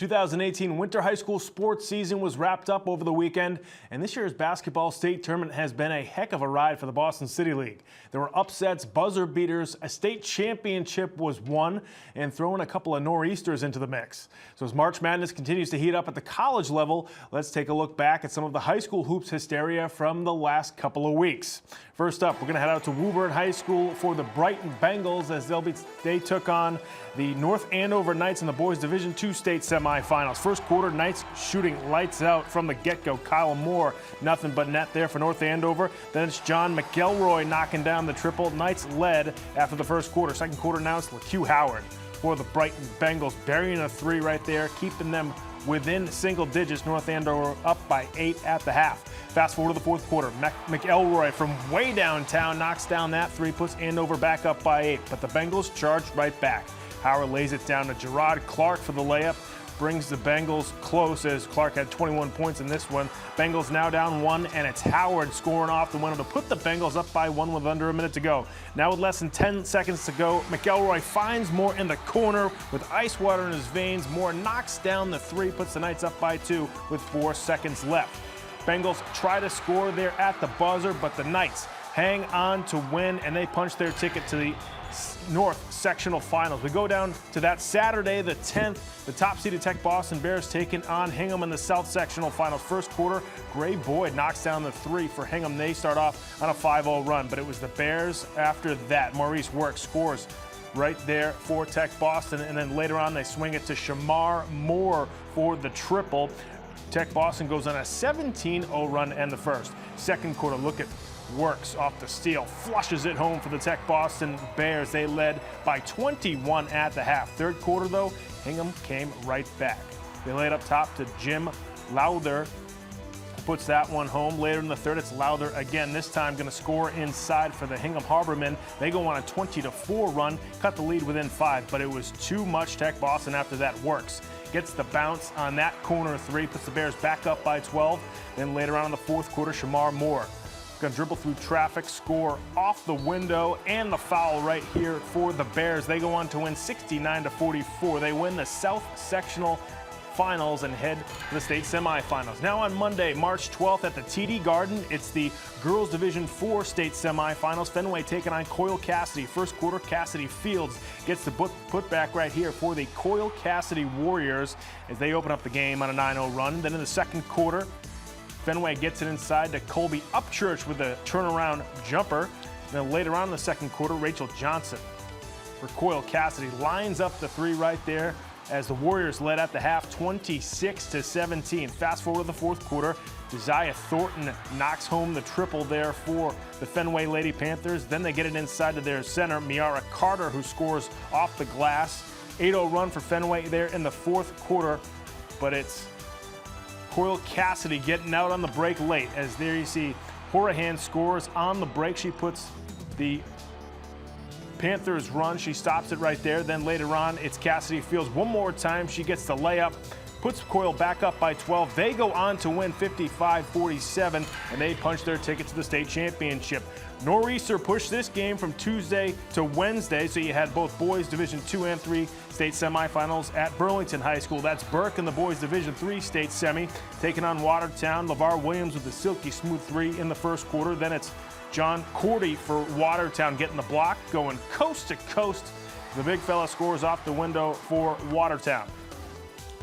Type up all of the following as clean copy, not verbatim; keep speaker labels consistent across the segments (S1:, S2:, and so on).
S1: 2018 winter high school sports season was wrapped up over the weekend, and this year's basketball state tournament has been a heck of a ride for the Boston City League. There were upsets, buzzer beaters, a state championship was won, and throwing a couple of nor'easters into the mix. So as March Madness continues to heat up at the college level, let's take a look back at some of the high school hoops hysteria from the last couple of weeks. First up, we're going to head out to Woburn High School for the Brighton Bengals as they took on the North Andover Knights in the boys Division II state semifinals. First quarter, Knights shooting lights out from the get-go. Kyle Moore, nothing but net there for North Andover. Then it's John McElroy knocking down the triple. Knights led after the first quarter. Second quarter now it's LaQ Howard for the Brighton Bengals, burying a three right there, keeping them within single digits. North Andover up by 8 at the half. Fast forward to the fourth quarter. McElroy from way downtown knocks down that three, puts Andover back up by 8, but the Bengals charged right back. Howard lays it down to Gerard Clark for the layup, brings the Bengals close as Clark had 21 points in this one. Bengals now down 1, and it's Howard scoring off the window to put the Bengals up by 1 with under a minute to go. Now with less than 10 seconds to go, McElroy finds Moore in the corner with ice water in his veins. Moore knocks down the three, puts the Knights up by 2 with 4 seconds left. Bengals try to score there at the buzzer, but the Knights hang on to win, and they punch their ticket to the North Sectional Finals. We go down to that Saturday, the 10th. The top-seeded Tech Boston Bears taking on Hingham in the South Sectional Finals. First quarter, Gray Boyd knocks down the three for Hingham. They start off on a 5-0 run, but it was the Bears after that. Maurice Burke scores right there for Tech Boston, and then later on they swing it to Shamar Moore for the triple. Tech Boston goes on a 17-0 run and the first. Second quarter, look at Works off the steal, flushes it home for the Tech Boston Bears. They led by 21 at the half. Third quarter, though, Hingham came right back. They laid up top to Jim Lowther, puts that one home. Later in the third, it's Lowther again, this time going to score inside for the Hingham Harbormen. They go on a 20-4 run, cut the lead within 5, but it was too much Tech Boston after that. Works gets the bounce on that corner three, puts the Bears back up by 12. Then later on in the fourth quarter, Shamar Moore going to dribble through traffic, score off the window, and the foul right here for the Bears. They go on to win 69-44. They win the South Sectional Finals and head to the state semifinals. Now on Monday, March 12th at the TD Garden, it's the Girls Division IV state semifinals. Fenway taking on Coyle Cassidy. First quarter, Cassidy Fields gets the putback right here for the Coyle Cassidy Warriors as they open up the game on a 9-0 run. Then in the second quarter, Fenway gets it inside to Colby Upchurch with a turnaround jumper. Then later on in the second quarter, Rachel Johnson for Coyle Cassidy lines up the three right there as the Warriors led at the half 26-17. Fast forward to the fourth quarter, Josiah Thornton knocks home the triple there for the Fenway Lady Panthers. Then they get it inside to their center, Miara Carter, who scores off the glass. 8-0 run for Fenway there in the fourth quarter, but it's Coyle Cassidy getting out on the break late, as there you see Horahan scores on the break. She puts the Panthers run. She stops it right there. Then later on, it's Cassidy Fields one more time. She gets the layup, puts Coyle back up by 12. They go on to win 55-47, and they punch their ticket to the state championship. Nor'easter pushed this game from Tuesday to Wednesday, so you had both boys Division II and III state semifinals at Burlington High School. That's Burke and the boys Division III state semi taking on Watertown. LeVar Williams with the silky smooth three in the first quarter. Then it's John Cordy for Watertown getting the block, going coast to coast. The big fella scores off the window for Watertown.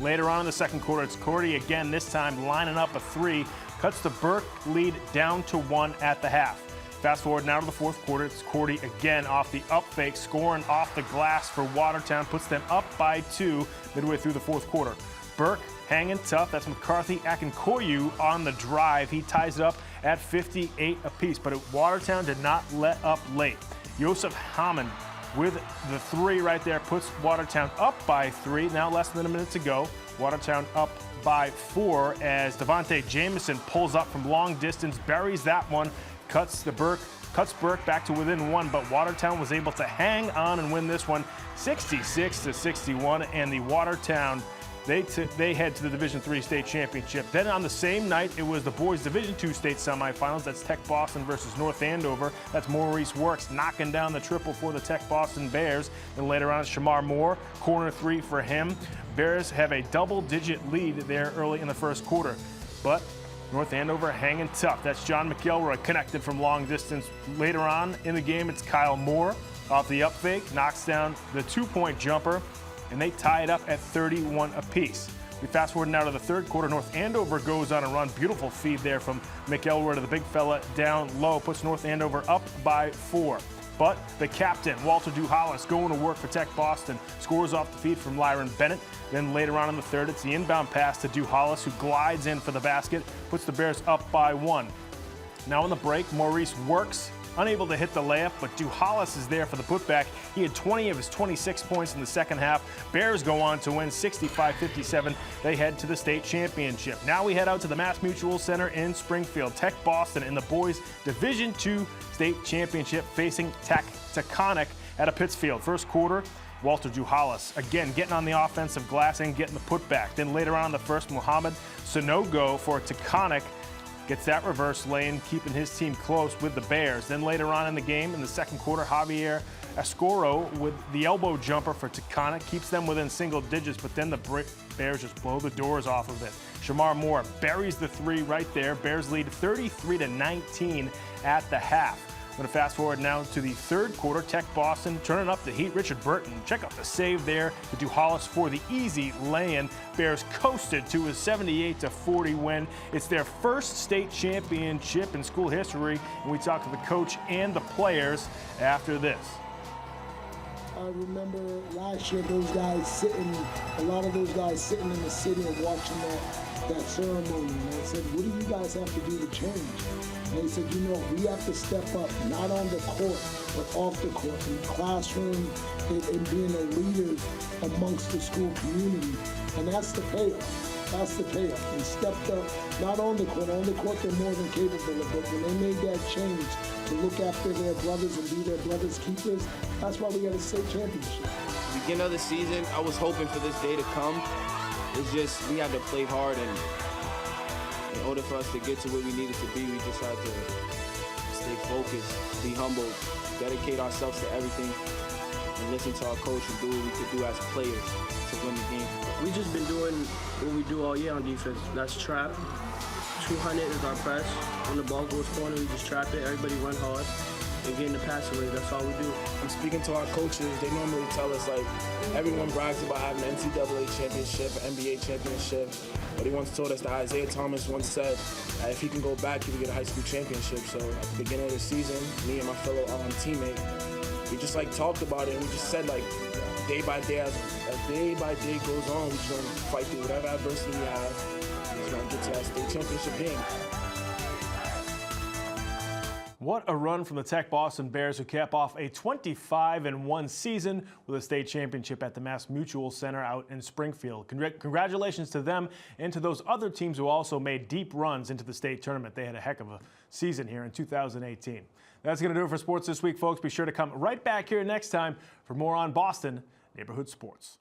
S1: Later on in the second quarter, it's Cordy again, this time lining up a three, cuts the Burke lead down to 1 at the half. Fast forward now to the fourth quarter, it's Cordy again off the up fake, scoring off the glass for Watertown, puts them up by 2 midway through the fourth quarter. Burke hanging tough, that's McCarthy Akinkoyu on the drive. He ties it up at 58 apiece, but Watertown did not let up late. Joseph Hammond with the three right there puts Watertown up by 3. Now less than a minute to go. Watertown up by 4 as Devontae Jameson pulls up from long distance, buries that one, cuts Burke back to within 1, but Watertown was able to hang on and win this one 66-61, and the Watertown They head to the Division III state championship. Then on the same night, it was the boys Division II state semifinals. That's Tech Boston versus North Andover. That's Maurice Works knocking down the triple for the Tech Boston Bears. And later on, Shamar Moore, corner three for him. Bears have a double-digit lead there early in the first quarter. But North Andover hanging tough. That's John McElroy connected from long distance. Later on in the game, it's Kyle Moore off the up fake, knocks down the two-point jumper, and they tie it up at 31 apiece. We fast forward now to the third quarter. North Andover goes on a run. Beautiful feed there from McElroy to the big fella down low. Puts North Andover up by 4. But the captain, Walter Duhalis, going to work for Tech Boston, scores off the feed from Lyron Bennett. Then later on in the third, it's the inbound pass to Duhalis, who glides in for the basket, puts the Bears up by 1. Now on the break, Maurice Works, unable to hit the layup, but Duhalis is there for the putback. He had 20 of his 26 points in the second half. Bears go on to win 65-57. They head to the state championship. Now we head out to the Mass Mutual Center in Springfield. Tech Boston in the boys Division II state championship facing Tech Taconic at a Pittsfield. First quarter, Walter Duhalis again getting on the offensive glass and getting the putback. Then later on in the first, Muhammad Sonogo for Taconic gets that reverse lane, keeping his team close with the Bears. Then later on in the game, in the second quarter, Javier Ascoro with the elbow jumper for Taconic keeps them within single digits, but then the Bears just blow the doors off of it. Shamar Moore buries the three right there. Bears lead 33-19 at the half. I'm going to fast forward now to the third quarter. Tech Boston turning up the heat. Richard Burton, check out the save there to Duhalis for the easy lay-in. Bears coasted to a 78-40 win. It's their first state championship in school history, and we talk to the coach and the players after this.
S2: I remember last year a lot of those guys sitting in the city and watching that ceremony. And I said, what do you guys have to do to change? And they said, we have to step up, not on the court, but off the court, in the classroom, and being a leader amongst the school community. And that's the payoff. That's the payoff. They stepped up, not on the court. On the court, they're more than capable of it. When they made that change to look after their brothers and be their brothers' keepers, that's why we got a state championship.
S3: Beginning of the season, I was hoping for this day to come. It's just we had to play hard, and in order for us to get to where we needed to be, we just had to stay focused, be humble, dedicate ourselves to everything, and listen to our coach and do what we could do as players to win the game.
S4: We just been doing what we do all year on defense. That's trap. 200 is our press. When the ball goes corner, we just trap it. Everybody run hard and getting the pass away. That's all we do.
S5: I'm speaking to our coaches. They normally tell us, like, everyone brags about having an NCAA championship, an NBA championship. But he once told us that Isaiah Thomas once said that if he can go back, he can get a high school championship. So at the beginning of the season, me and my fellow teammate, we just talked about it, and we just said day by day, as day by day goes on, we're just gonna fight through whatever adversity we have. We're just gonna get to that state championship game.
S1: What a run from the Tech Boston Bears, who cap off a 25-1 season with a state championship at the Mass Mutual Center out in Springfield. Congratulations to them and to those other teams who also made deep runs into the state tournament. They had a heck of a season here in 2018. That's going to do it for sports this week, folks. Be sure to come right back here next time for more on Boston Neighborhood Sports.